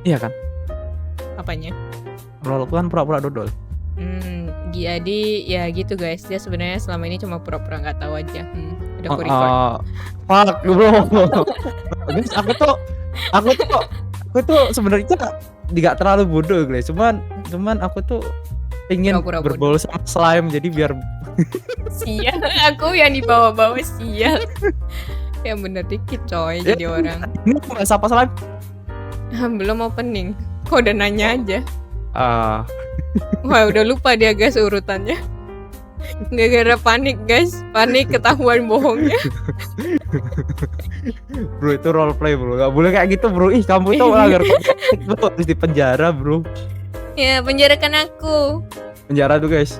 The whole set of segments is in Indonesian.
Iya kan? Apanya? Role kan pura-pura dodol. Jadi ya gitu guys. Dia sebenarnya selama ini cuma pura-pura nggak tahu aja. Udah Oh, aku record. fuck bro. Guys, aku tuh sebenarnya nggak terlalu bodoh guys. Cuman aku tuh ingin Pura-pura berbaul sama slime jadi biar Sial, aku yang dibawa-bawa sial. Yang bener dikit coy jadi orang. ini aku nggak sapa slime. Belum opening. Kok udah nanya aja. Wah, udah lupa dia guys urutannya. Gara-gara panik guys. Panik ketahuan bohongnya. Bro itu role play bro, nggak boleh kayak gitu bro. Ih kamu tuh agar bro harus dipenjara bro. Ya penjarakan aku. Penjara tuh guys.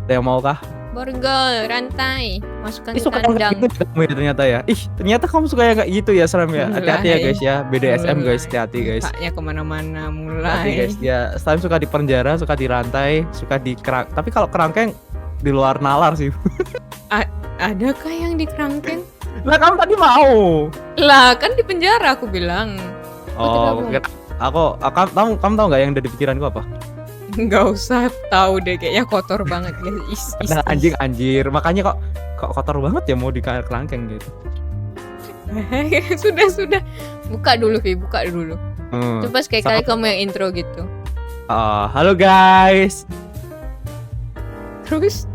Ada yang mau kah? Borgol, rantai, masukkan Ih ke suka yang kandang. gitu kamu ya ternyata ya. Ih ternyata kamu suka yang kayak gitu ya Slime ya. Hati-hati ya guys ya. BDSM guys, hati-hati guys. Kaknya kemana-mana Hati mulai. guys ya. Slime suka di penjara, suka dirantai, suka dikerang. Tapi kalau kerangkeng di luar nalar sih. Adakah yang di kerangkeng? Lah kamu tadi mau. Lah kan di penjara aku bilang. Oh, kamu tahu nggak yang ada di pikiranku apa? Nggak usah tahu deh, kayaknya kotor banget guys. Nah, anjir, makanya kok kotor banget ya mau di kerangkeng gitu. Sudah. Buka dulu Vi, buka dulu. Coba sekali-kali kamu yang intro gitu. Halo guys. Terus?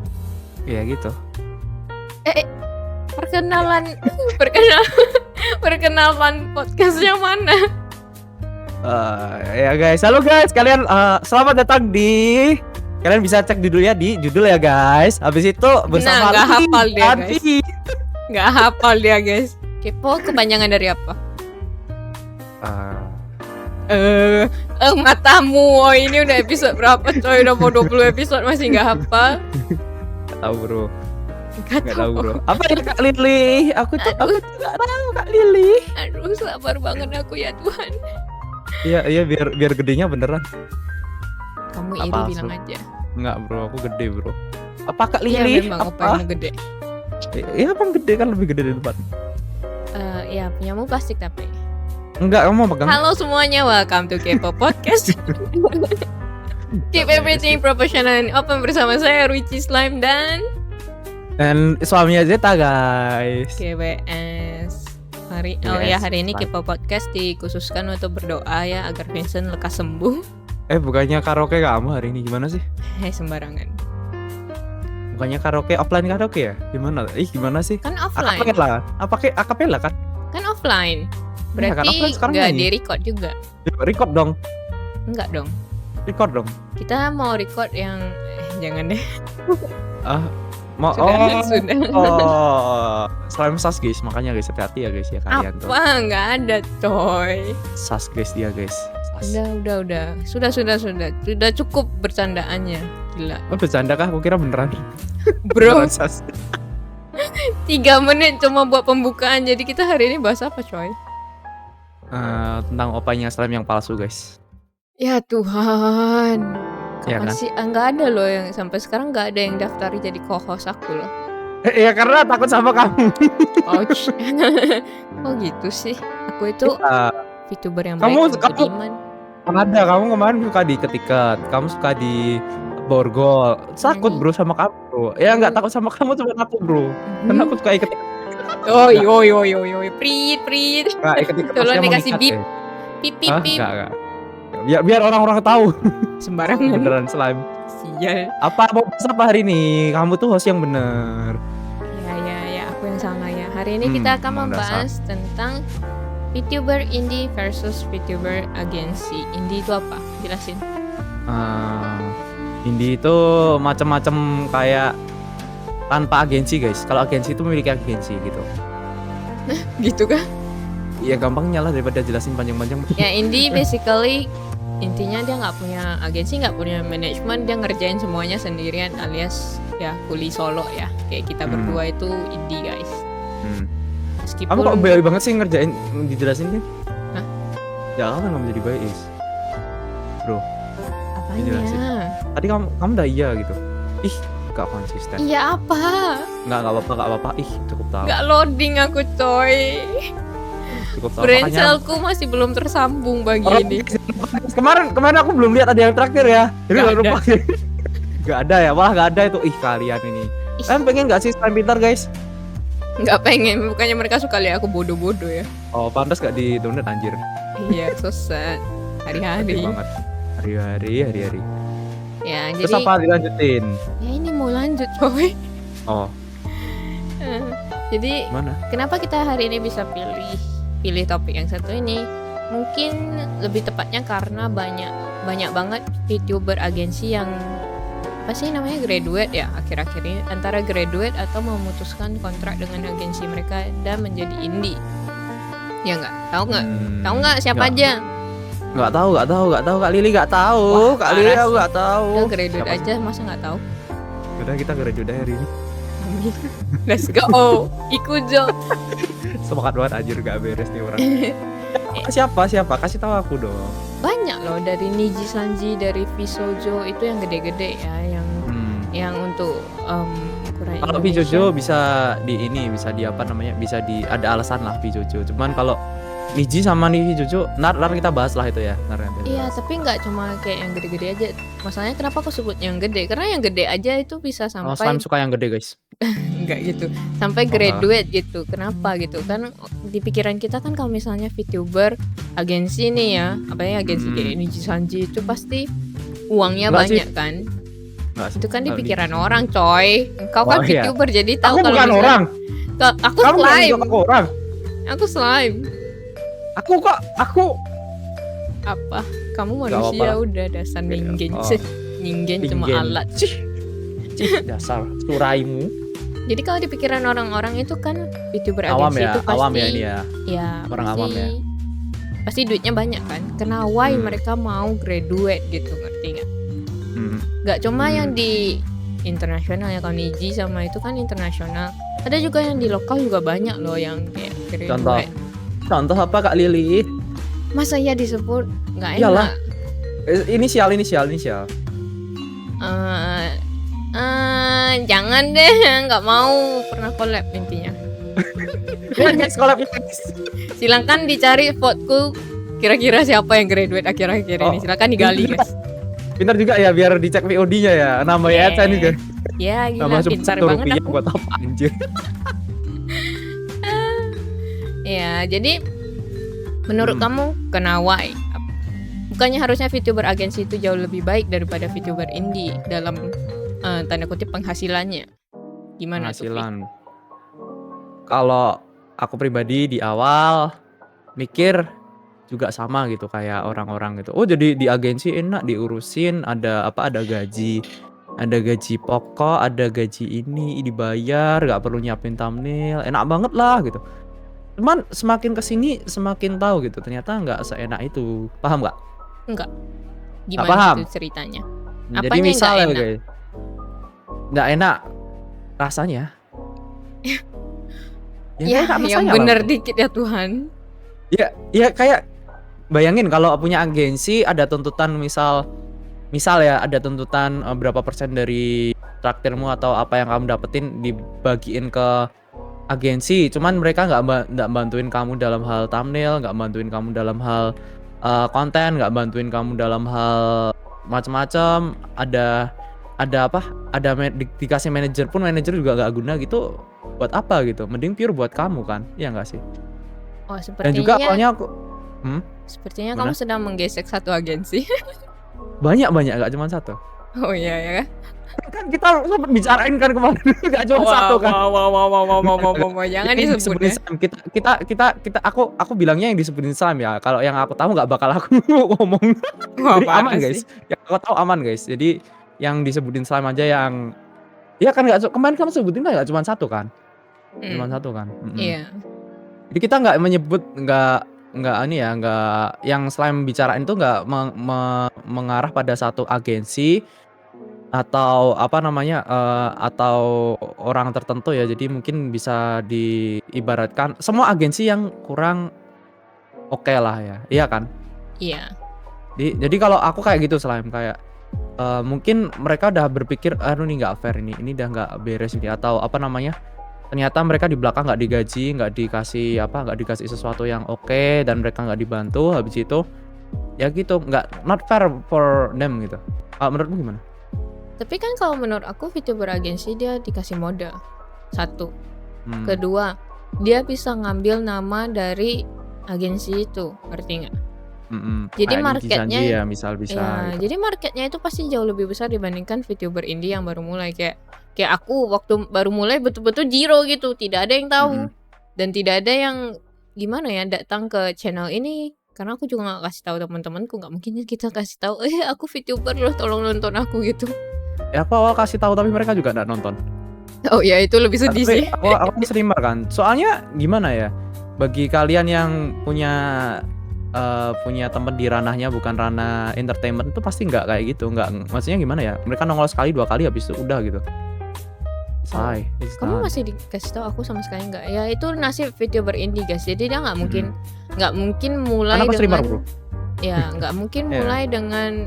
Iya gitu. Perkenalan podcastnya mana? Ya guys, halo guys, kalian selamat datang di. Kalian bisa cek dulu ya di judul ya guys. Habis itu bersama nggak hafal dia guys. Nggak hafal dia guys. Kepo kepanjangan dari apa? Matamu. Oh, ini udah episode berapa coy? Udah mau 20 episode masih nggak hafal? Gak tahu bro. Gak tahu bro. Apa ini Kak Lili? Aku tuh gak tahu Kak Lili. Aduh sabar banget aku ya Tuhan. Iya biar gedenya beneran. Kamu iri bilang aja. Enggak bro, aku gede bro. Apa Kak Lili? Iya memang apa yang gede? Iya apa gede kan lebih gede dari depan. Ya punyamu plastik tapi. Enggak, kamu mau pegang. Halo semuanya, welcome to Kepo Podcast. Keep everything professional and open bersama saya Ruichi Slime dan suaminya Zeta guys. KBS. Hari ini Kepo Podcast dikhususkan untuk berdoa ya agar Vincent lekas sembuh. Bukannya karaoke kamu hari ini gimana sih? Sembarangan. Bukannya karaoke offline karaoke ya? Gimana? Gimana sih? Kan offline. Akapela kan? Kan offline. Berarti nggak di-record juga. Record dong. Enggak dong. Record dong. Kita mau record yang jangan deh. Mau sudah. Slime sas guys, makanya guys hati-hati ya guys ya kalian tuh. Apa? Nggak ada coy. Sas guys dia guys. Udah. Sudah cukup bercandaannya. Gila. Bercanda kah? Aku kira beneran. Bro. Beneran sas. 3 menit cuma buat pembukaan. Jadi kita hari ini bahas apa coy? Tentang opanya slime yang palsu guys. Ya Tuhan. Ya kan? Sih nggak ada loh yang sampai sekarang nggak ada yang daftar jadi co-host aku loh. Ya karena takut sama kamu. Ouch. Oh gitu sih. Aku itu VTuber yang baik. Kamu ada, kamu kemarin suka diketik-ket, kamu suka di borgol. Takut bro sama kamu bro. Ya nggak takut sama kamu, cuma aku bro. Karena aku suka ikut. Oi, prit. Tolong dikasih bip. Pip. Enggak. Biar orang-orang tahu. Sembarangan. Beneran slime. Sial. Apa hari ini? Kamu tuh host yang bener. Ya, aku yang salah ya. Hari ini kita akan membahas tentang VTuber indie versus VTuber agensi. Indie itu apa? Jelasin. Indie itu macam-macam kayak tanpa agensi guys. Kalau agensi itu memiliki agensi gitu. Gitu kah? Ya gampangnya lah daripada jelasin panjang-panjang. Ya indie basically intinya dia nggak punya agensi, nggak punya manajemen, dia ngerjain semuanya sendirian alias ya kuli solo ya. Kayak kita berdua itu indie guys. Meskipun kamu kok baik banget sih ngerjain dijelasin kan? Hah? Ya kamu nggak menjadi baik is. Bro. Apanya? Dijelasin. Tadi kamu udah iya gitu. Gak konsisten. Iya apa? Nggak apa-apa. Cukup tahu. Nggak loading aku coy. Cukup tahu Brain makanya cellku masih belum tersambung pagi orang ini. kemarin aku belum lihat ada yang traktir ya. Jadi Nggak lupa. ada. Gak ada ya, malah gak ada itu. Ih kalian ini. Ih. Kalian pengen gak sih slime pintar guys? Nggak pengen, bukannya mereka suka lihat aku bodoh-bodoh ya. Oh pantas gak di download anjir. Iya, susah. Hari-hari. Banget. Hari-hari. Ya, Terus jadi apa dilanjutin? ya ini mau lanjut, coy. Oh, Eh, Jadi mana? kenapa kita hari ini bisa pilih topik yang satu ini? Mungkin lebih tepatnya karena banyak banget VTuber agensi yang apa sih namanya graduate ya akhir-akhir ini, antara graduate atau memutuskan kontrak dengan agensi mereka dan menjadi indie. Ya nggak? Tahu nggak? Tahu nggak siapa nggak. aja? Nggak tahu Kak Lili nggak tahu. Wah, Kak Lili parah aku sih. nggak tahu. Udah graduate Siapa aja, masa nggak tahu? sih? Udah kita graduate hari ini. Amin. Let's go. Ikujo. Semangat banget anjir gak beres nih orang. Siapa? Kasih tahu aku dong. Banyak loh, dari Niji Sanji, dari Visojo itu yang gede-gede ya, yang untuk ukuran Kalau Indonesia. Vijojo bisa bisa di apa namanya? Bisa di ada alasan lah Vijojo. Cuman kalau Niji sama nih Vijojo, ntar kita bahas lah itu ya. Nanti Iya, bahas. tapi nggak cuma kayak yang gede-gede aja. Masalahnya kenapa aku sebut yang gede? Karena yang gede aja itu bisa Oh, sampai slime suka yang gede guys. enggak gitu, sampai Oh, graduate gitu. Kenapa gitu? Kan di pikiran kita kan kalau misalnya VTuber agensi nih ya, apa ya agensi kayak Niji Sanji itu pasti uangnya Nggak sih. banyak kan? Nggak sih. Itu kan di Kalau pikiran orang, coy. Engkau kan Oh, iya. VTuber jadi tahu Aku kalau bukan misalnya- orang. Aku Kamu bukan slime. juga orang. Aku slime. Aku Apa? Kamu Nggak manusia apa-apa. udah dasar Oke, ningen. oh. Ningen cuma Ningen. alat. Cih, dasar suraimu. Jadi kalau di pikiran orang-orang itu kan VTuber Awam agensi ya, itu pasti awam ya ini ya. ya Orang pasti, awam ya. pasti duitnya banyak kan. Karena why Hmm. mereka mau graduate gitu, ngerti nggak? Hmm. Nggak cuma Hmm. yang di internasional ya, kalau Niji sama itu kan internasional. Ada juga yang di lokal juga banyak loh yang kayak Contoh. graduate. Contoh apa Kak Lili? Masa ya disebut nggak Iyalah. enak? Inisial. Jangan deh, nggak mau pernah collab intinya. Ya guys, collab ya, guys. Silakan dicari voteku kira-kira siapa yang graduate akhir-akhir ini. Oh. Silakan digali guys. Pintar juga ya biar dicek VOD-nya ya. Nambah Yeah. AdSense juga. Ya Nambah gila, pintar banget rupiah aku. buat apa anjir. Ya, jadi menurut kamu kenapa? Bukannya harusnya VTuber agensi itu jauh lebih baik daripada VTuber indie dalam tanda kutip penghasilannya? Gimana tuh? Fi? Penghasilan. Kalau aku pribadi di awal mikir juga sama gitu kayak orang-orang gitu. Oh, jadi di agensi enak diurusin, ada gaji. Ada gaji pokok, ada gaji ini dibayar, nggak perlu nyiapin thumbnail, enak banget lah gitu. Cuman semakin kesini semakin tahu gitu, ternyata nggak seenak itu, paham nggak? Enggak. Nggak Gimana paham. tuh ceritanya? Jadi Apanya yang misal nggak ya enak? guys, nggak enak rasanya. Ya, nggak enak yang rasanya bener lah. dikit ya Tuhan. Ya kayak bayangin kalau punya agensi ada tuntutan misal ya ada tuntutan berapa persen dari traktirmu atau apa yang kamu dapetin dibagiin ke agensi, cuman mereka nggak bantuin kamu dalam hal thumbnail, nggak bantuin kamu dalam hal konten, nggak bantuin kamu dalam hal macam-macam, ada dikasih manajer pun manajer juga nggak guna gitu, buat apa gitu, mending pure buat kamu kan, ya nggak sih? Oh, Dan juga sepertinya awalnya aku sepertinya Gimana? kamu sedang menggesek satu agensi. banyak nggak cuma satu. Oh iya ya. Kan kita sempat bicarain kan kemarin nggak cuma satu kan. Wow, jangan Yang disebut disebutin ya. slime. Kita aku bilangnya yang disebutin slime ya. Kalau yang aku tahu nggak bakal aku ngomong. Wah, Jadi aman parah guys. sih. Yang aku tahu aman guys. Jadi yang disebutin slime aja yang ya kan kemarin kamu sebutin kan nggak cuma satu kan? Cuma satu kan. Iya. Jadi kita nggak menyebut nggak yang slime bicarain itu nggak mengarah pada satu agensi atau apa namanya atau orang tertentu ya. Jadi mungkin bisa diibaratkan semua agensi yang kurang oke lah ya, iya kan? Iya. Jadi kalau aku kayak gitu slime kayak mungkin mereka udah berpikir aduh ini nggak fair ini udah nggak beres ini atau apa namanya ternyata mereka di belakang nggak digaji, nggak dikasih sesuatu yang oke, dan mereka nggak dibantu. Habis itu ya gitu, not fair for them gitu. Menurutmu gimana? Tapi kan kalau menurut aku VTuber agensi dia dikasih modal. Satu. Kedua, dia bisa ngambil nama dari agensi itu, ngerti nggak? Jadi Kayak Niji Sanji marketnya ya misal bisa ya, gitu. jadi marketnya itu pasti jauh lebih besar dibandingkan VTuber indie yang baru mulai. Kayak aku waktu baru mulai betul-betul zero gitu, tidak ada yang tahu. Dan tidak ada yang gimana ya datang ke channel ini, karena aku juga nggak kasih tahu teman-temanku. Nggak mungkin kita kasih tahu, aku VTuber loh, tolong nonton aku gitu. Ya aku awal kasih tahu tapi mereka juga nggak nonton. Oh ya, itu lebih sedih sih. Tapi aku kan streamer kan. Soalnya gimana ya? Bagi kalian yang punya temen di ranahnya bukan ranah entertainment itu pasti nggak kayak gitu. Maksudnya gimana ya? Mereka nongol sekali 2 kali habis itu udah gitu. Selesai. Kamu masih dikasih tahu, aku sama sekali nggak. Ya itu nasib VTuber indie guys. Jadi dia nggak mungkin mulai Karena streamer, dengan bro. ya nggak mungkin mulai dengan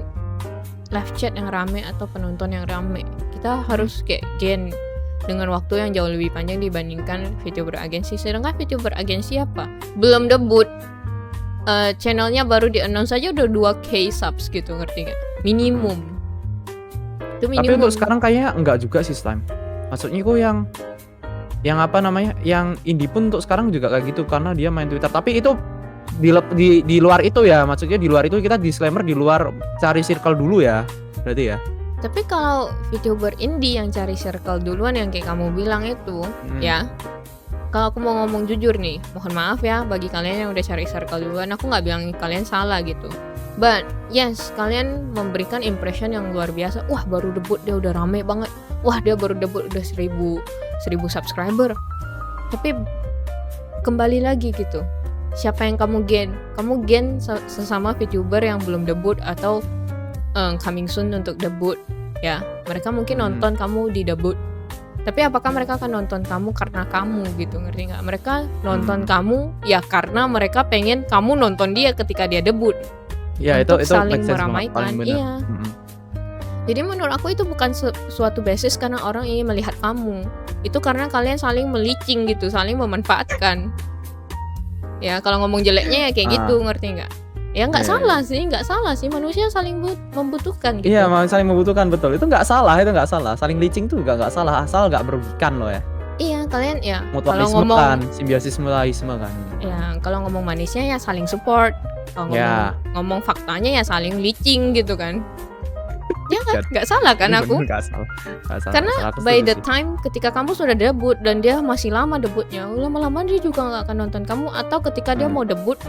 live chat yang rame atau penonton yang rame. Kita harus kayak gain dengan waktu yang jauh lebih panjang dibandingkan VTuber agensi. Sedangkan VTuber agensi apa? Belum debut, channelnya baru di-announce saja udah 2K subs gitu, ngerti nggak? Minimum. Itu Tapi minimum. untuk sekarang kayaknya enggak juga sih Slime. Maksudnya itu yang apa namanya? Yang indie pun untuk sekarang juga kayak gitu karena dia main Twitter. Tapi itu di luar itu ya, maksudnya di luar itu kita disclaimer di luar cari circle dulu ya. Berarti ya. Tapi kalau VTuber indie yang cari circle duluan yang kayak kamu bilang itu, ya. Kalau aku mau ngomong jujur nih, mohon maaf ya bagi kalian yang udah cari circle duluan, aku nggak bilang kalian salah gitu. But yes, kalian memberikan impression yang luar biasa. Wah, baru debut dia udah rame banget. Wah, dia baru debut udah 1000 subscriber. Tapi kembali lagi gitu. Siapa yang kamu gain? Kamu gain sesama VTuber yang belum debut atau coming soon untuk debut. Ya, mereka mungkin nonton kamu di debut. Tapi apakah mereka akan nonton kamu karena kamu gitu, ngerti nggak? Mereka nonton kamu ya karena mereka pengen kamu nonton dia ketika dia debut. Ya, untuk itu saling make sense banget, meramaikan. paling benar. Iya. Jadi menurut aku itu bukan suatu basis karena orang ingin melihat kamu. Itu karena kalian saling melicing gitu, saling memanfaatkan. Ya, kalau ngomong jeleknya ya kayak gitu, ngerti nggak? Ya nggak salah sih, manusia saling membutuhkan gitu. Iya, saling membutuhkan, betul. Itu nggak salah. Saling licing tuh juga nggak salah, asal nggak merugikan loh ya. Iya, kalian ya kalau Mutualisme ngomong kan, simbiosis mutualisme kan. ya, kalau ngomong manisnya ya saling support. Kalau ngomong faktanya ya saling licing gitu kan. Ya kan, nggak salah kan aku? Nggak salah. Karena by the time ketika kamu sudah debut dan dia masih lama debutnya, lama-lama dia juga nggak akan nonton kamu. Atau ketika dia mau debut,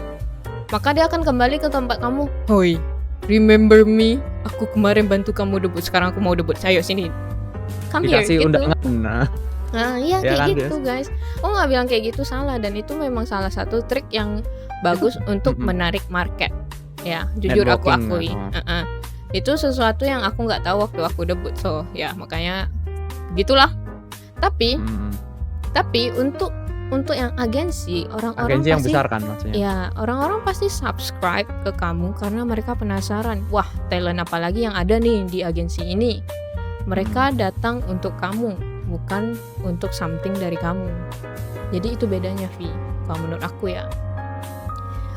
maka dia akan kembali ke tempat kamu. Hoi, remember me? Aku kemarin bantu kamu debut, sekarang aku mau debut. Ayo sini. Come here dikasih gitu. undangan. Nah, iya Ya kayak kan, gitu guys. Oh, nggak bilang kayak gitu salah, dan itu memang salah satu trik yang bagus untuk menarik market. Ya, jujur aku akui. Itu sesuatu yang aku nggak tahu waktu aku debut. So, ya makanya gitulah. Tapi untuk yang agensi, orang-orang Agensi yang pasti besar kan maksudnya. ya, orang-orang pasti subscribe ke kamu karena mereka penasaran. Wah, talent apa lagi yang ada nih di agensi ini? Mereka datang untuk kamu, bukan untuk something dari kamu. Jadi itu bedanya, Vi. Kalau menurut aku ya.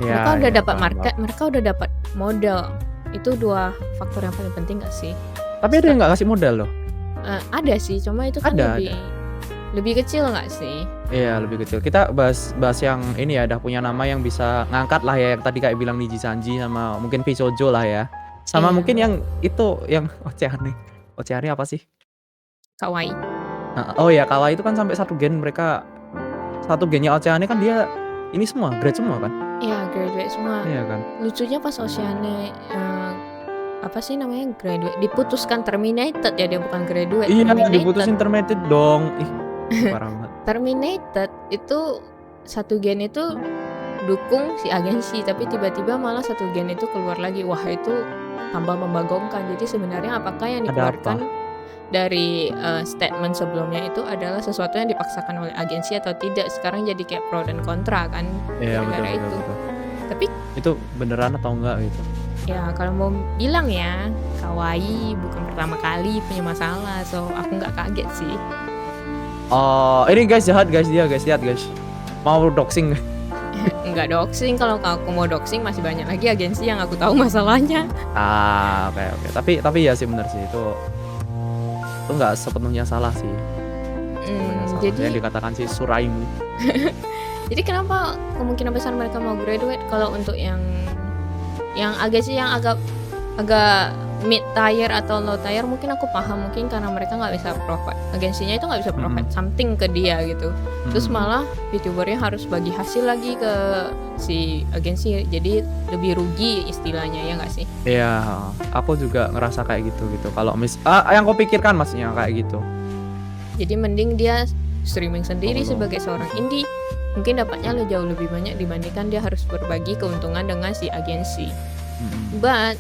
Mereka udah dapat market, mereka udah dapat modal. Itu 2 faktor yang paling penting gak sih? Tapi ada yang nggak kasih modal loh. Ada sih, cuma itu kan lebih kecil nggak sih? Iya, lebih kecil. Kita bahas yang ini ya, udah punya nama yang bisa ngangkat lah ya, yang tadi kayak bilang Niji Sanji sama mungkin Visojo lah ya. Sama mungkin yang itu yang Oceane. Oceane apa sih? Kawaii. Oh ya, Kawaii itu kan sampai satu gennya Oceane kan dia ini semua, grade semua kan? Iya, graduate semua. Iya kan? Lucunya pas Oceane apa sih namanya, graduate diputuskan terminated ya, dia bukan graduate. Iya, terminated. terminated dong. Ih, parah banget. Terminated itu satu gen itu dukung si agensi, tapi tiba-tiba malah satu gen itu keluar lagi. Wah, itu tambah membagongkan. Jadi sebenarnya apakah yang dikeluarkan dari statement sebelumnya itu adalah sesuatu yang dipaksakan oleh agensi atau tidak? Sekarang jadi kayak pro dan kontra kan, gara-gara itu. Tapi itu beneran atau enggak gitu? Ya, kalau mau bilang ya, Kawaii bukan pertama kali punya masalah, so aku nggak kaget sih. Oh, ini guys jahat guys dia guys, lihat guys. Mau doxing. Enggak doxing, kalau aku mau doxing masih banyak lagi agensi yang aku tahu masalahnya. Ah, oke oke. Tapi ya sih bener sih itu nggak sepenuhnya salah sih. Sepenuhnya salah. Yang Jadi dikatakan si Suraimu. jadi kenapa kemungkinan besar mereka mau graduate kalau untuk yang agensi yang agak agak mid tier atau low tier mungkin aku paham, mungkin karena mereka nggak bisa provide, agensinya itu nggak bisa provide something ke dia gitu. Terus malah youtubernya harus bagi hasil lagi ke si agensi, jadi lebih rugi istilahnya, ya nggak sih? Iya, aku juga ngerasa kayak gitu gitu. Kalau yang kau pikirkan maksudnya kayak gitu. Jadi mending dia streaming sendiri Betul. sebagai seorang indie, mungkin dapatnya jauh lebih banyak dibandingkan dia harus berbagi keuntungan dengan si agensi. But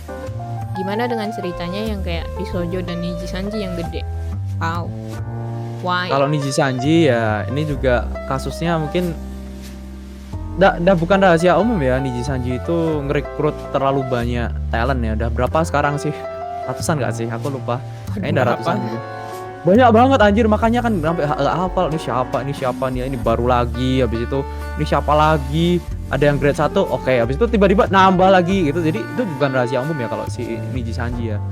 gimana dengan ceritanya yang kayak Pisojo dan Niji Sanji yang gede? How? Why? Kalau Niji Sanji ya ini juga kasusnya mungkin dah bukan rahasia umum ya. Niji Sanji itu ngerekrut terlalu banyak talent ya. Udah berapa sekarang sih? Ratusan nggak sih? Aku lupa. Kayaknya udah Berapa? ratusan gitu. Banyak banget anjir, makanya kan sampai hafal ini siapa nih, ini baru lagi, habis itu ini siapa lagi, ada yang grade 1, oke, habis itu tiba-tiba nambah lagi gitu. Jadi itu bukan rahasia umum ya kalau si Niji Sanji ya.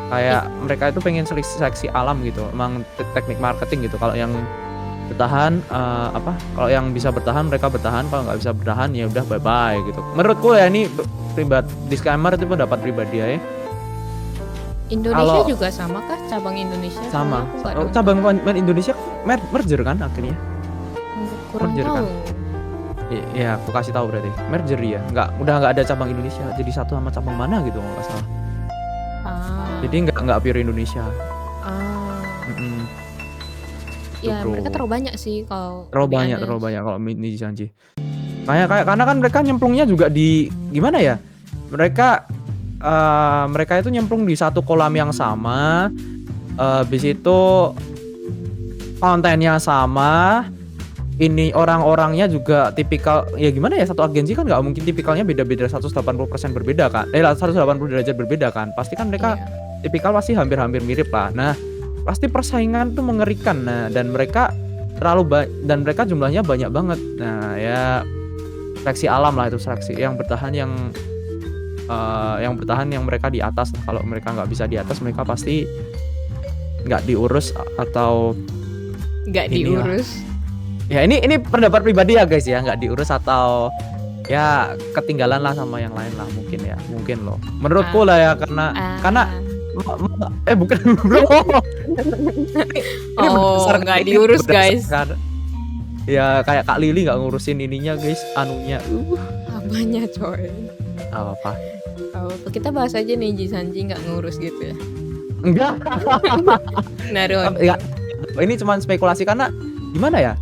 Kayak mereka itu pengen seleksi alam gitu. Emang teknik marketing gitu. Kalau yang bertahan kalau yang bisa bertahan mereka bertahan, kalau nggak bisa bertahan ya udah bye bye gitu. Menurutku ya ini pribadi disclaimer itu pendapat pribadi ya. Indonesia Kalau juga sama kah cabang Indonesia? sama Soalnya aku nggak nonton. cabang main Indonesia merger kan akhirnya. Kurang merger kan? tahu. Iya, aku kasih tahu berarti. Merger ya. Udah nggak ada cabang Indonesia. Jadi satu sama cabang mana gitu kalau nggak salah. Ah, Jadi nggak pure Indonesia. ah. Mm-mm. Ya Bro. mereka terlalu banyak sih kalau Terlalu banyak kalau Niji Sanji. Karena kan mereka nyemplungnya juga di gimana ya? Mereka itu nyemplung di satu kolam yang sama. Habis itu kontennya sama. Ini orang-orangnya juga tipikal ya gimana ya, satu agensi kan nggak mungkin tipikalnya beda-beda 180% berbeda kan. 180 derajat berbeda kan. Pasti kan mereka iya. tipikal pasti hampir-hampir mirip lah. Nah, pasti persaingan tuh mengerikan. Nah, dan mereka dan mereka jumlahnya banyak banget. Nah, ya seleksi alam lah itu, seleksi yang bertahan yang mereka di atas. Kalau mereka nggak bisa di atas, mereka pasti nggak diurus atau Nggak inilah. diurus. Ya ini pendapat pribadi ya guys ya, nggak diurus atau ya ketinggalan lah sama yang lain lah mungkin loh. Menurutku lah ya karena bukan bro. Ini Oh, berdasarkan nggak diurus guys. Ya kayak Kak Lili nggak ngurusin ininya guys, anunya. Apanya coy? Apa? Oh, kita bahas aja nih Niji Sanji nggak ngurus gitu ya. Enggak. Naruh. Ini cuma spekulasi karena gimana ya?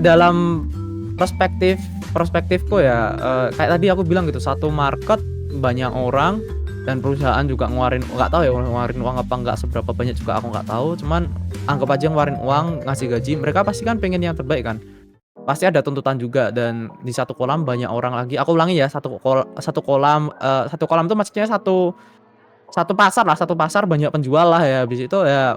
Dalam perspektifku ya, kayak tadi aku bilang gitu, satu market banyak orang dan perusahaan juga nggak tahu ya ngeluarin uang apa nggak, seberapa banyak juga aku nggak tahu, cuman anggap aja ngeluarin uang, ngasih gaji, mereka pasti kan pengen yang terbaik kan. Pasti ada tuntutan juga, dan di satu kolam banyak orang lagi. Aku ulangi ya, satu kolam tuh maksudnya satu pasar banyak penjual lah ya, habis itu ya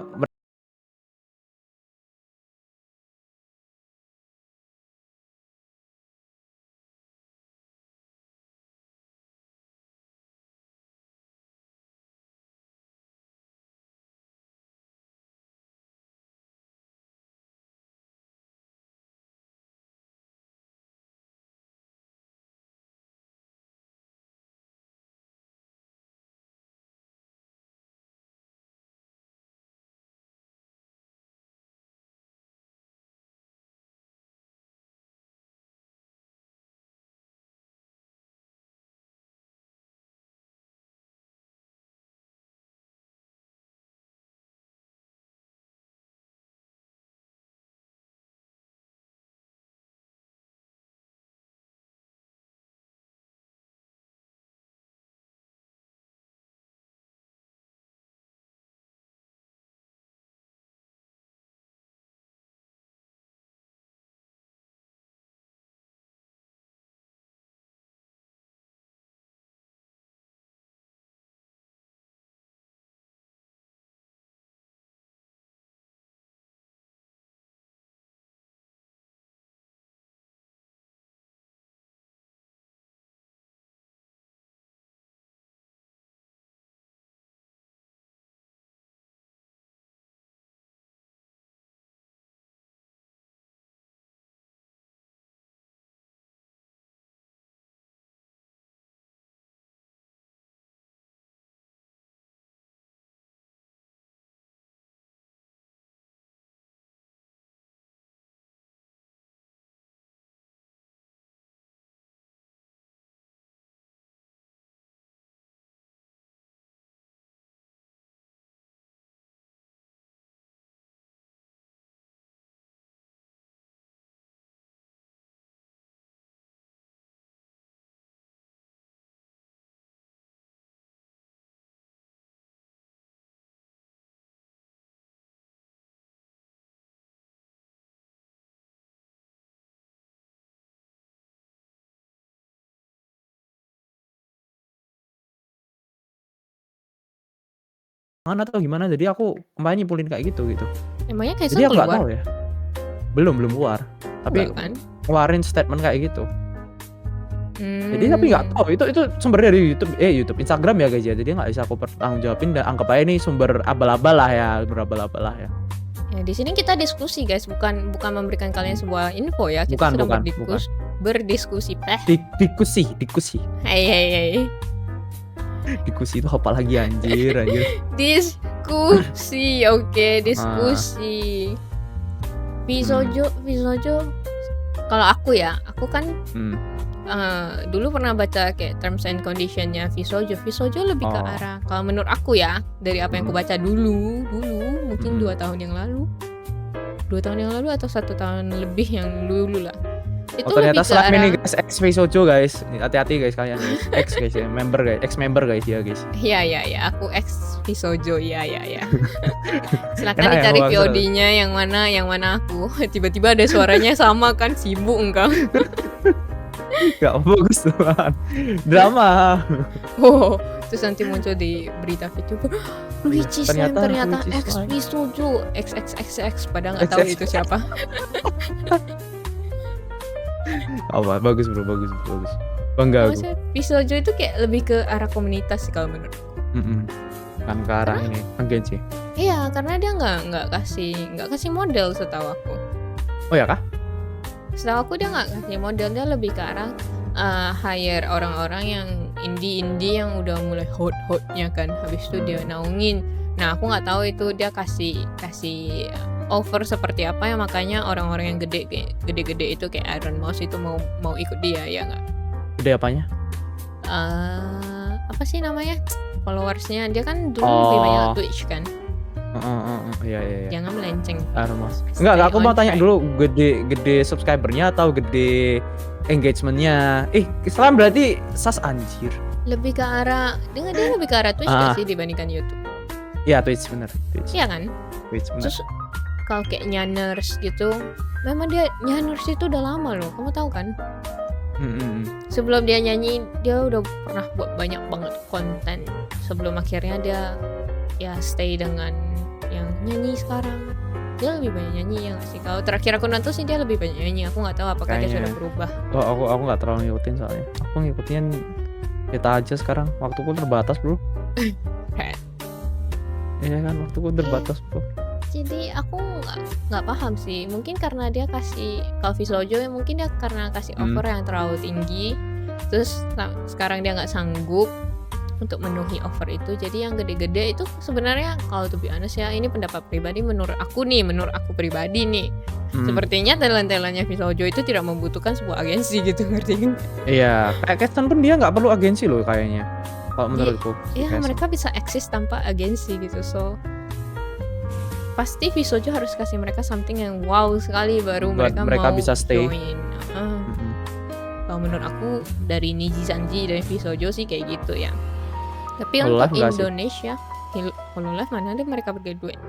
atau gimana, jadi aku kemarin nyimpulin kayak gitu. Emangnya Jadi Kaisang aku nggak keluar? tahu ya. Belum keluar. Tapi Enggak kan? ngeluarin statement kayak gitu. Jadi tapi nggak Hmm. tahu itu sumber dari YouTube, Instagram ya guys ya. Jadi nggak bisa aku pertanggungjawabin dan anggap aja ini sumber abal-abal lah ya. Ya, di sini kita diskusi guys, bukan memberikan kalian sebuah info ya. Kita Bukan, sedang bukan. berdiskusi. Diskusi. Hai. Diskusi itu apa lagi anjir. Diskusi, oke, diskusi. Visojo, kalau aku kan dulu pernah baca kayak terms and conditionnya Visojo lebih ke arah, kalau menurut aku ya, dari apa yang aku baca dulu mungkin 2 tahun yang lalu atau 1 tahun lebih yang dulu lah, itu ternyata lebih ke slime ini arah guys, ex Visojo guys, hati-hati guys kalian guys, ex guys ya, ex member guys ya guys. ya aku ex Visojo ya. Silakan Enak ya, dicari Bang? VOD-nya yang mana aku. Tiba-tiba ada suaranya sama kan, sibuk engkau. Gak bagus tuh drama. Oh, terus nanti muncul di berita video. Luigi Slime ternyata Luigi ex Slime. Visojo, ex padahal nggak tahu Ex. itu siapa. Bagus bro. Bangga aku. Maksudnya Visojo itu kayak lebih ke arah komunitas sih kalau menurut. Kan ke arah ini agensi. Iya, karena dia nggak kasih model setahu aku. Oh ya kah? Setahu aku dia nggak kasih model, dia lebih ke arah hire orang-orang yang indie yang udah mulai hotnya kan, habis itu dia naungin. Nah aku nggak tahu itu dia kasih offer seperti apa ya, makanya orang-orang yang gede-gede itu kayak Iron Mouse itu mau ikut dia ya nggak? Gede apanya? Apa sih namanya, followersnya dia kan dulu lebih banyak Twitch kan. Iya. Jangan melenceng. Mas. Enggak, aku mau tanya dulu, gede subscribernya atau gede engagementnya? Islam berarti sas anjir. Lebih ke arah dia lebih ke arah Twitch nggak sih dibandingkan YouTube? Iya Twitch bener. Iya kan? Twitch bener. Terus kalau kayak Nyaners gitu, memang dia Nyaners itu udah lama loh, kamu tahu kan? Sebelum dia nyanyi, dia udah pernah buat banyak banget konten. Sebelum akhirnya dia ya stay dengan yang nyanyi sekarang. Dia lebih banyak nyanyi ya nggak sih? Kalau terakhir aku nonton sih dia lebih banyak nyanyi. Aku nggak tahu apakah dia Kayaknya. sudah berubah. Aku nggak terlalu ngikutin soalnya. Aku ngikutin kita aja sekarang. Waktuku terbatas bro. Iya kan, waktuku terbatas bro. Jadi aku nggak paham sih. Mungkin karena dia kasih, kalau Visojo ya mungkin dia karena kasih offer yang terlalu tinggi. Terus sekarang dia nggak sanggup untuk memenuhi offer itu. Jadi yang gede-gede itu sebenarnya, kalau to be honest ya, ini pendapat pribadi menurut aku pribadi nih. Sepertinya talent-talentnya Visojo itu tidak membutuhkan sebuah agensi gitu, ngerti kan? Iya, kayak Keston pun dia nggak perlu agensi loh kayaknya. Kalau menurutku. Iya, mereka bisa eksis tanpa agensi gitu. So pasti Visojo harus kasih mereka something yang wow sekali baru mereka mau bisa stay. join. Kalau menurut aku dari Niji Sanji dan Visojo sih kayak gitu ya. Tapi untuk Indonesia, Hololive mana ada mereka bergraduate?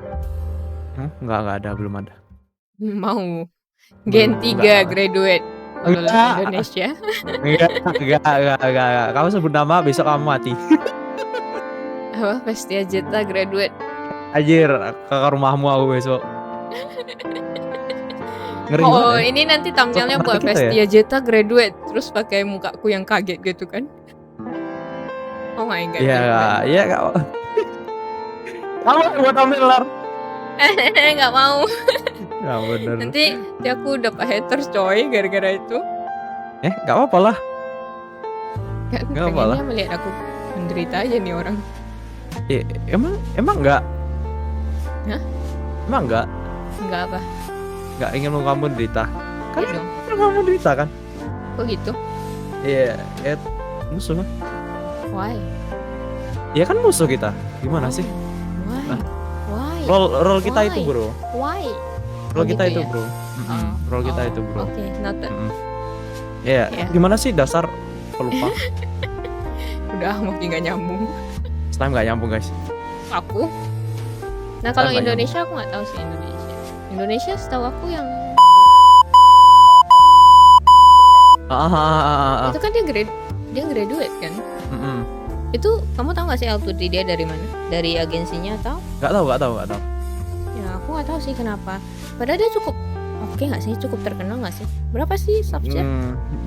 Enggak ada, belum ada. Mau Gen 3 graduate Hololive Indonesia. Enggak. Kamu sebut nama besok kamu mati. Apa? Vestia Jeta graduate. Anjir, ke rumahmu aku besok. Ngeri Oh, banget ya. ini nanti thumbnailnya buat kita Vestia Jeta graduate, terus pakai mukaku yang kaget gitu kan. Oh my god. Iya enggak. Kamu buat thumbnail. Nggak mau. Ya bener. Nanti aku dapat haters coy gara-gara itu. Nggak apa-apa lah. Kan Nggak apa-apa pengennya melihat aku menderita aja nih orang. Emang enggak? Hah? Emang enggak? Enggak apa? Enggak ingin kamu derita. Kan Iya dong. kamu derita kan? Kok gitu? Iya, musuh kan? Why? Ya kan musuh kita. Gimana sih? Why? Why? Role kita itu, Bro. Why? Role kita gitu itu, ya? Bro. Role kita itu, Bro. Oke, noted. Iya, Yeah. gimana sih dasar pelupa? Udah makin gak nyambung. Slime nggak nyambung, guys. Aku? Nah, kalau Nggak Indonesia aku nggak tahu sih Indonesia. Indonesia setahu aku yang itu kan dia graduate kan? Itu kamu tahu nggak sih L2D dia dari mana? Dari agensinya atau? Nggak tahu, nggak tahu, nggak tahu. Ya aku nggak tahu sih kenapa. Padahal dia cukup oke nggak sih? Cukup terkenal nggak sih? Berapa sih subsnya?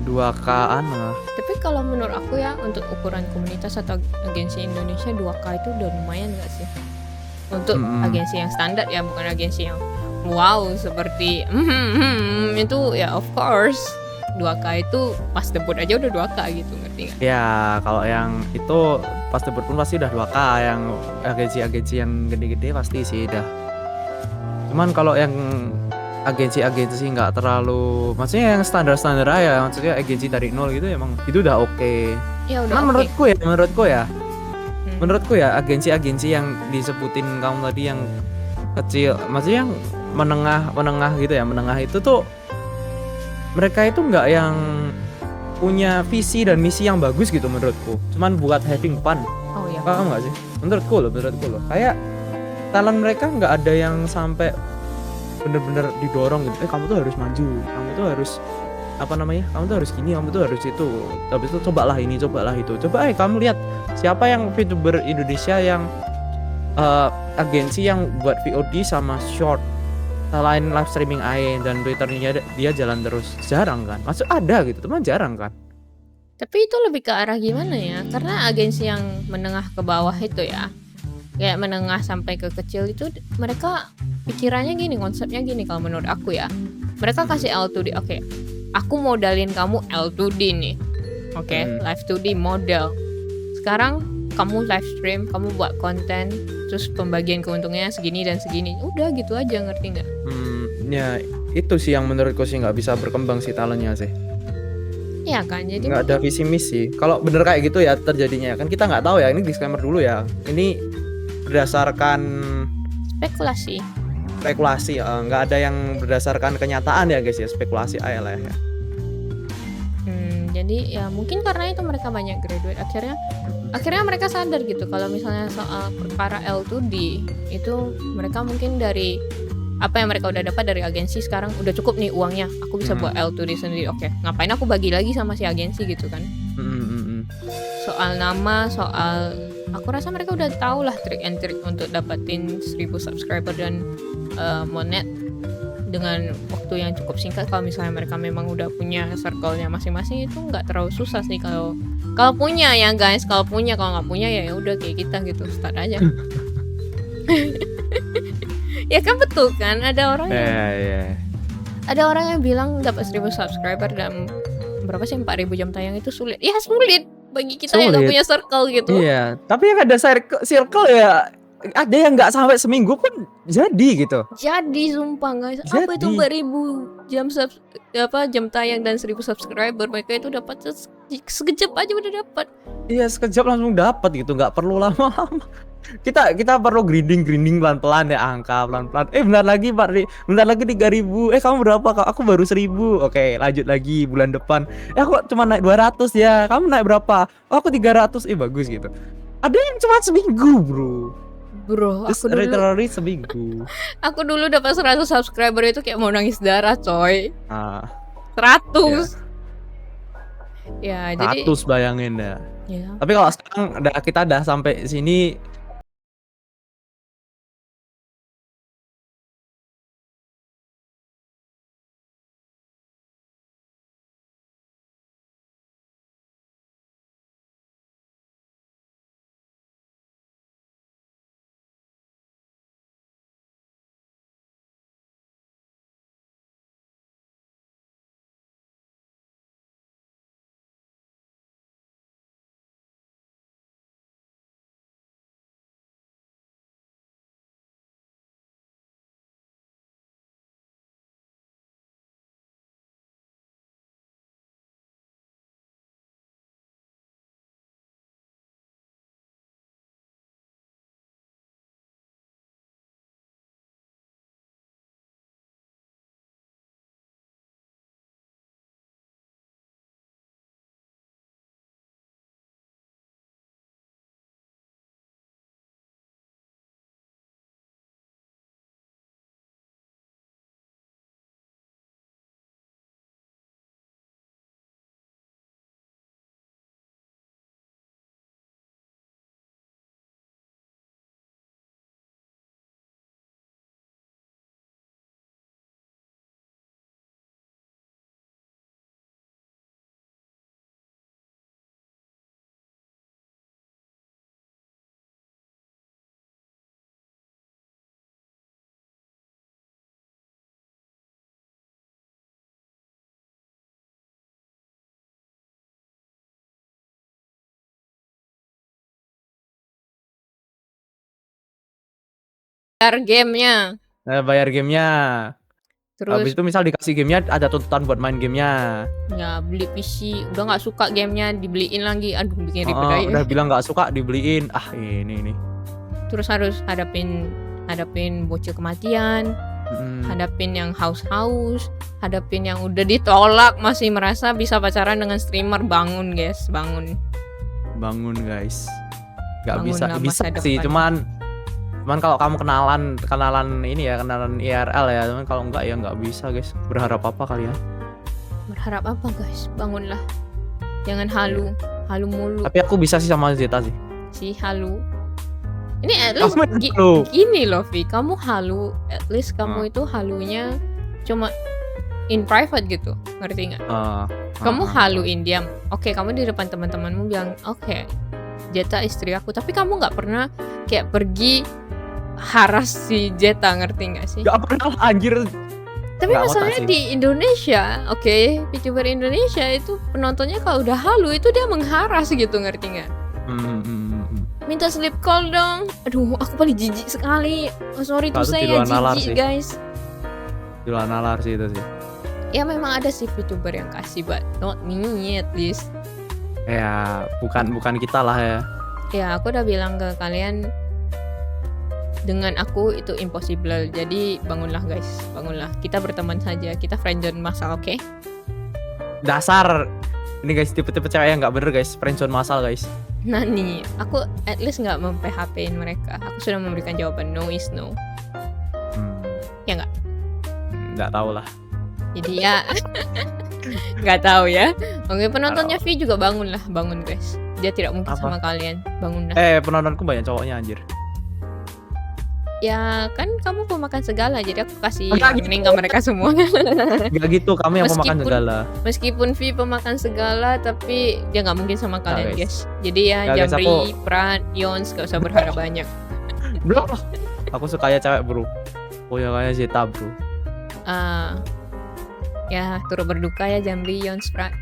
2K-an lah. Tapi kalau menurut aku ya untuk ukuran komunitas atau agensi Indonesia 2K itu udah lumayan nggak sih? Untuk agensi yang standar ya, bukan agensi yang wow seperti itu ya of course 2K itu pas debut aja udah 2K gitu, ngerti nggak? Ya kalau yang itu pas debut pun pasti udah 2K, yang agensi-agensi yang gede-gede pasti sih udah. Cuman kalau yang agensi-agensi nggak terlalu, maksudnya yang standar-standar aja, maksudnya agensi dari nol gitu emang itu udah oke. Ya udah Cuman oke. menurutku ya agensi-agensi yang disebutin kamu tadi yang kecil, maksudnya yang menengah gitu ya, menengah itu tuh mereka itu nggak yang punya visi dan misi yang bagus gitu menurutku, cuman buat having fun. Oh ya. Paham nggak sih? Menurutku loh kayak talent mereka nggak ada yang sampai bener-bener didorong gitu, kamu tuh harus maju, kamu tuh harus apa namanya, kamu tuh harus gini, kamu tuh harus itu, habis itu cobalah ini, cobalah itu, coba kamu lihat siapa yang VTuber Indonesia yang agensi yang buat VOD sama short selain live streaming dan Twitternya dia jalan terus, jarang kan? Maksud ada gitu, teman jarang kan? Tapi itu lebih ke arah gimana ya? Karena agensi yang menengah ke bawah itu ya, kayak menengah sampai ke kecil itu mereka pikirannya gini, konsepnya gini kalau menurut aku ya. Mereka kasih L2D, oke. Aku modalin kamu L2D nih. Oke, live 2D model. Sekarang kamu live stream, kamu buat konten, terus pembagian keuntungannya segini dan segini. Udah gitu aja, ngerti nggak? Ya itu sih yang menurutku sih nggak bisa berkembang sih talentnya sih. Iya kan, jadi Nggak ada mungkin visi misi. Kalau bener kayak gitu ya terjadinya kan kita nggak tahu ya. Ini disclaimer dulu ya. Ini berdasarkan spekulasi. spekulasi, nggak ada yang berdasarkan kenyataan ya guys ya, spekulasi aja lah ya. Jadi ya mungkin karena itu mereka banyak graduate, akhirnya mereka sadar gitu kalau misalnya soal perkara L2D itu mereka mungkin dari apa yang mereka udah dapat dari agensi sekarang udah cukup nih uangnya, aku bisa buat L2D sendiri. Oke, ngapain aku bagi lagi sama si agensi gitu kan. Soal nama, soal aku rasa mereka udah tahu lah trik and trik untuk dapetin 1000 subscriber dan monet dengan waktu yang cukup singkat. Kalau misalnya mereka memang udah punya circle-nya masing-masing itu nggak terlalu susah sih kalau punya ya guys, kalau nggak punya ya udah kayak kita gitu, start aja. Ya kan, betul kan, ada orang yang bilang dapat 1000 subscriber dan berapa sih 4000 jam tayang itu sulit. Ya sulit bagi kita yang nggak punya circle gitu. Iya, tapi yang ada circle ya ada yang nggak sampai seminggu pun jadi gitu. Jadi sumpah guys, apa itu 4000 jam tayang dan 1000 subscriber, mereka itu dapat sekejap aja udah dapat. Iya, sekejap langsung dapat gitu, nggak perlu lama-lama. Kita perlu grinding pelan-pelan ya, angka pelan-pelan. Bentar lagi 3000. Kamu berapa? Aku baru 1000. Oke, lanjut lagi bulan depan. Aku cuma naik 200 ya. Kamu naik berapa? Aku 300. Bagus gitu. Ada yang cuma seminggu, Bro, aku literally seminggu. Aku dulu dapat 100 subscriber itu kayak mau nangis darah, coy. 100. Ya, 100 jadi bayangin ya. ya. Tapi kalau sekarang kita udah sampai sini bayar gamenya. Bayar gamenya. Habis Terus itu misal dikasih gamenya ada tuntutan buat main gamenya. ya beli PC, udah nggak suka gamenya dibeliin lagi, aduh bikin ribet aja. Udah bilang nggak suka dibeliin, ini. Terus harus hadapin bocil kematian, hadapin yang haus, hadapin yang udah ditolak masih merasa bisa pacaran dengan streamer. Bangun guys, bangun guys. Nggak Bangunlah bisa masa sih, depan. cuman kalau kamu kenalan ini ya, kenalan IRL ya, cuman kalau enggak ya nggak bisa guys. Berharap apa kalian? Berharap apa guys, bangunlah, jangan halu mulu. Tapi aku bisa sih sama Zeta sih. Si halu ini at least Kamu gini loh Vi, kamu halu, at least kamu itu halunya cuma in private gitu, ngerti nggak? Kamu haluin dia, oke, kamu di depan teman-temanmu bilang oke, Zeta istri aku, tapi kamu nggak pernah kayak pergi haras si Zeta, ngerti nggak sih? Gak pernah anjir. Tapi Nggak masalahnya otak sih. di Indonesia, oke, VTuber Indonesia itu penontonnya kalau udah halu itu dia mengharas gitu, ngerti nggak? Minta sleep call dong. Aduh, aku paling jijik sekali. Oh, sorry tuh Itu di saya luar nalar jijik sih. guys. Di luar nalar sih itu sih. Ya memang ada sih VTuber yang kasih, but not me at least. Ya bukan kita lah ya. Ya aku udah bilang ke kalian, dengan aku itu impossible. Jadi bangunlah guys, bangunlah. Kita berteman saja, kita friendzone masal, oke? Dasar ini guys, tipe-tipe cewek yang nggak bener guys, friendzone masal guys. Nah nih, aku at least nggak mem-PHP-in mereka. Aku sudah memberikan jawaban no is no. Ya nggak? Nggak tahu lah. Jadi ya nggak tahu ya. Oke, penontonnya V juga bangun guys. Dia tidak mungkin Apa? sama kalian. Bangun dah. Penontonku banyak cowoknya anjir. Ya kan kamu pemakan segala, jadi aku kasih Enggak warning ke mereka semua. Gak gitu, kami yang pemakan Meskipun- segala. Meskipun V pemakan segala, tapi dia nggak mungkin sama kalian guys. guys. Jadi ya Nggak, guys, Jamri, Pran, Yons gak usah berharap banyak. Bro, aku suka ya cewek bro. Punya kayak Zeta bro. Ya turut berduka ya Jamri, Yons, Pran.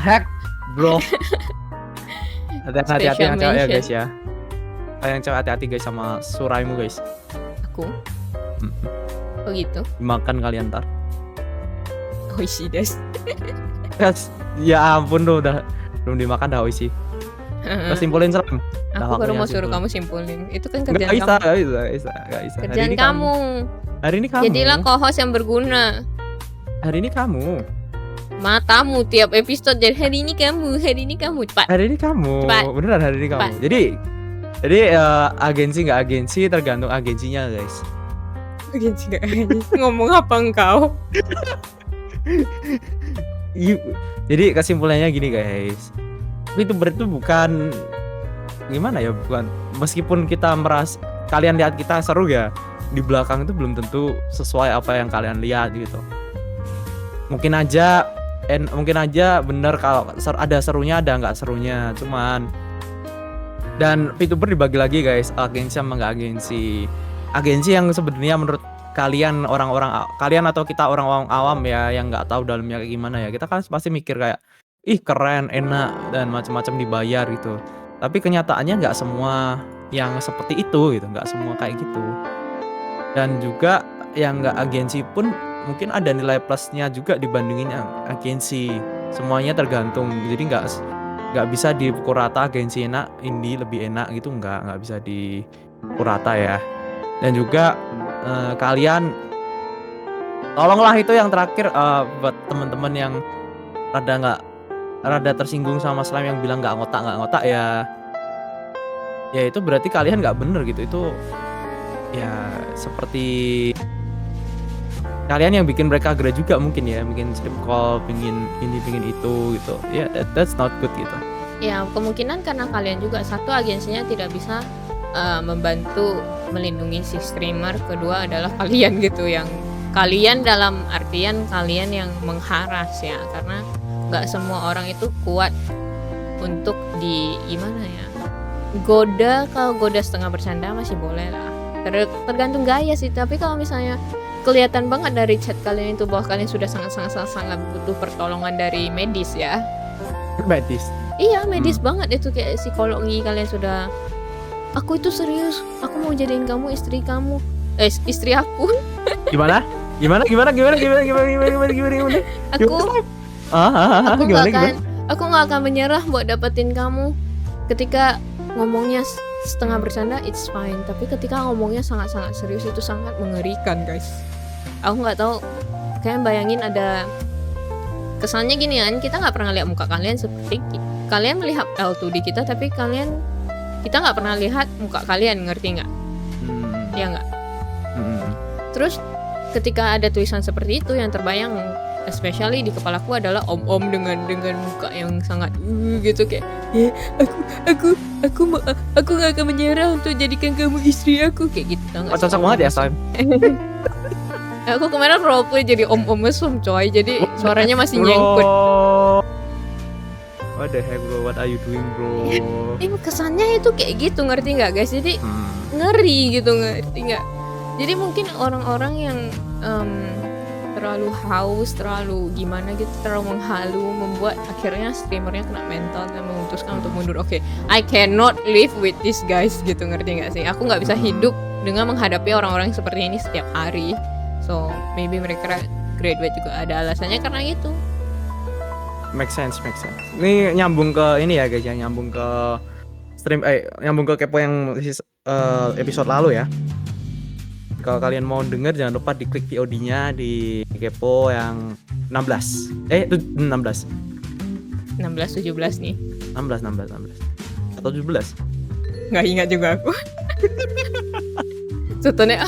Hack bro. Hati-hati Special yang cewek ya mention. guys ya. Yang cewek hati-hati guys sama suraimu guys. Aku. Oh gitu. Dimakan kalian ntar. Oishi des. Guys, ya ampun tuh udah belum dimakan dah oisi. Terus simpulin seram. Aku baru waktunya mau suruh simpulin. kamu simpulin. Itu kan Nggak kerjaan bisa, kamu. nggak bisa. Kerjaan kamu. Hari ini kamu. Jadilah co-host yang berguna. Hari ini kamu. Matamu tiap episode jadi hari ini kamu. Cepat. Hari ini kamu. Cepat. Beneran hari ini kamu. Cepat. Jadi agensi nggak agensi tergantung agensinya guys. Ngomong apa engkau? Jadi kesimpulannya gini guys. VTuber itu bukan gimana ya, bukan meskipun kita kalian lihat kita seru ya, di belakang itu belum tentu sesuai apa yang kalian lihat gitu. Mungkin aja bener kalau ada serunya ada nggak serunya, cuman dan VTuber dibagi lagi guys, agensi sama nggak agensi. Agensi yang sebenarnya menurut kalian kalian atau kita orang awam ya yang nggak tahu dalamnya kayak gimana ya, kita kan pasti mikir kayak ih keren, enak dan macam-macam dibayar gitu. Tapi kenyataannya nggak semua yang seperti itu gitu, nggak semua kayak gitu. Dan juga yang nggak agensi pun mungkin ada nilai plusnya juga dibandingin yang agensi. Semuanya tergantung. Jadi nggak bisa dipukul rata agensi enak, indie lebih enak gitu, nggak bisa dipukul rata ya. Dan juga kalian tolonglah itu yang terakhir buat teman-teman yang rada tersinggung sama slime yang bilang nggak ngotak ya itu berarti kalian nggak bener gitu. Itu ya seperti kalian yang bikin mereka gerah juga mungkin ya, bikin strip call, pingin ini pingin itu gitu ya, that's not good gitu. Ya kemungkinan karena kalian juga satu agensinya tidak bisa membantu melindungi si streamer, kedua adalah kalian gitu yang kalian dalam artian kalian yang mengharas ya, karena nggak semua orang itu kuat untuk gimana ya, kalau goda setengah bercanda masih boleh lah, tergantung gaya sih. Tapi kalau misalnya kelihatan banget dari chat kalian itu bahwa kalian sudah sangat butuh pertolongan dari medis ya. Medis. Iya medis banget itu, kayak psikologi. Kalian sudah, aku itu serius, aku mau jadiin kamu istri kamu. istri aku. Gimana? Gimana? Aku aku Gimana? nggak akan menyerah buat dapetin kamu. Ketika ngomongnya setengah bercanda, it's fine. Tapi ketika ngomongnya sangat-sangat serius, itu sangat mengerikan, guys. Aku nggak tahu, kalian bayangin ada kesannya gini kan, kita nggak pernah lihat muka kalian seperti kalian melihat L2D kita, tapi kita nggak pernah lihat muka kalian, ngerti nggak? Ya nggak? Terus ketika ada tulisan seperti itu, yang terbayang especially di kepalaku adalah om-om dengan muka yang sangat gitu, kayak aku nggak akan menyerah untuk jadikan kamu istri aku, kayak gitu. Cocok banget ya, Sam. Aku kemarin roleplay jadi om-om mesum, coy. Jadi suaranya masih nyengkut. What the heck, bro? What are you doing, bro? Kesannya itu kayak gitu, ngerti nggak, guys? Jadi ngeri gitu, ngerti nggak? Jadi mungkin orang-orang yang terlalu haus, terlalu gimana gitu, terlalu menghalu, membuat akhirnya streamernya kena mental dan memutuskan untuk mundur. Oke, I cannot live with this, guys, gitu, ngerti nggak sih? Aku nggak bisa hidup dengan menghadapi orang-orang seperti ini setiap hari. So maybe mereka graduate juga ada alasannya karena itu. Make sense. Ini nyambung ke ini ya, guys, ya, nyambung ke nyambung ke kepo yang episode lalu ya. Kalau kalian mau denger, jangan lupa diklik VOD-nya di kepo yang 16 17 nih. 16 atau 17. Nggak ingat juga aku. Contohnya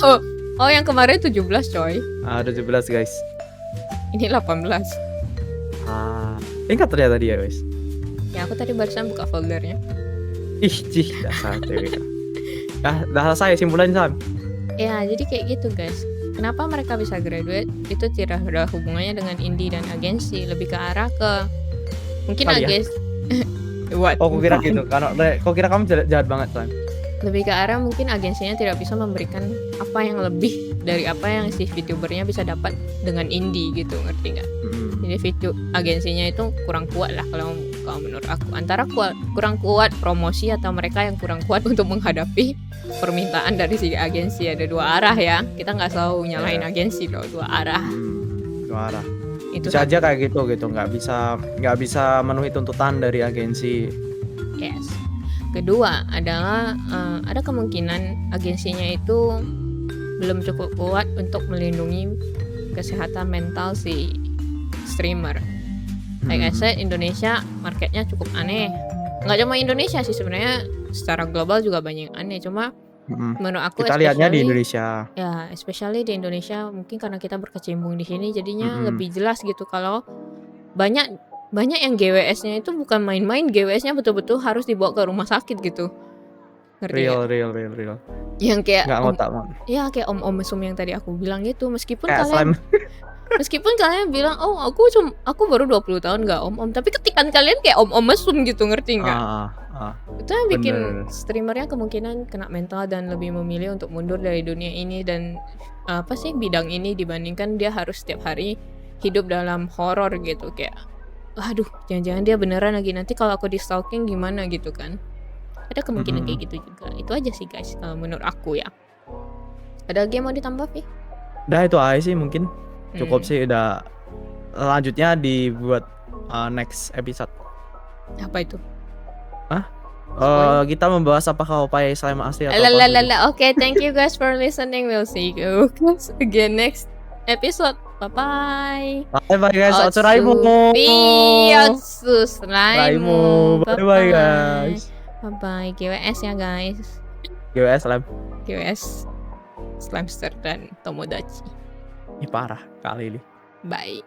yang kemarin 17, coy. Ada 17, guys. Ini 18. Ingat ternyata dia, guys. Ya, aku tadi barusan buka foldernya. Dasar cewek. Dah selesai simpulan, Sam. Ya, jadi kayak gitu, guys. Kenapa mereka bisa graduate? Itu tidak ada hubungannya dengan indie dan agensi, lebih ke arah ke mungkin agensi. What? Kok kira gitu? Kok kira kamu jahat banget, Sam? Lebih ke arah mungkin agensinya tidak bisa memberikan apa yang lebih dari apa yang si VTubernya bisa dapat dengan indie gitu, ngerti nggak? Jadi agensinya itu kurang kuat lah kalau menurut aku. Antara kurang kuat promosi atau mereka yang kurang kuat untuk menghadapi permintaan dari si agensi. Ada dua arah ya. Kita nggak selalu nyalain agensi loh, dua arah. Itu bisa aja kayak gitu, nggak bisa memenuhi tuntutan dari agensi. Yes. Kedua adalah ada kemungkinan agensinya itu belum cukup kuat untuk melindungi kesehatan mental si streamer. Like I said, Indonesia marketnya cukup aneh. Nggak cuma Indonesia sih sebenarnya, secara global juga banyak yang aneh. Cuma menurut aku kita lihatnya di Indonesia. Ya, especially di Indonesia, mungkin karena kita berkecimpung di sini, jadinya lebih jelas gitu kalau banyak yang GWS-nya itu bukan main-main, GWS-nya betul-betul harus dibawa ke rumah sakit gitu. Ngerti real. Yang kayak kayak om mesum yang tadi aku bilang gitu, meskipun kalian bilang, "Oh, aku baru 20 tahun enggak om," tapi ketikan kalian kayak om mesum gitu, ngerti enggak? Itu yang bikin streamernya kemungkinan kena mental dan lebih memilih untuk mundur dari dunia ini dan bidang ini, dibandingkan dia harus setiap hari hidup dalam horor gitu, kayak aduh, jangan-jangan dia beneran lagi, nanti kalau aku di stalking gimana gitu kan. Ada kemungkinan kayak gitu juga. Itu aja sih, guys, kalau menurut aku ya. Ada lagi yang mau ditambah, Vi? Udah, itu aja sih mungkin. Cukup sih, udah. Lanjutnya dibuat next episode. Apa itu? Kita membahas apakah upaya Islam asli atau Oke, thank you guys for listening. We'll see you guys again next episode. Bye guys. Otsuraimu. Bye guys. Bye. GWS ya, guys. GWS Slamster dan Tomodachi. Ini parah kali ini. Bye.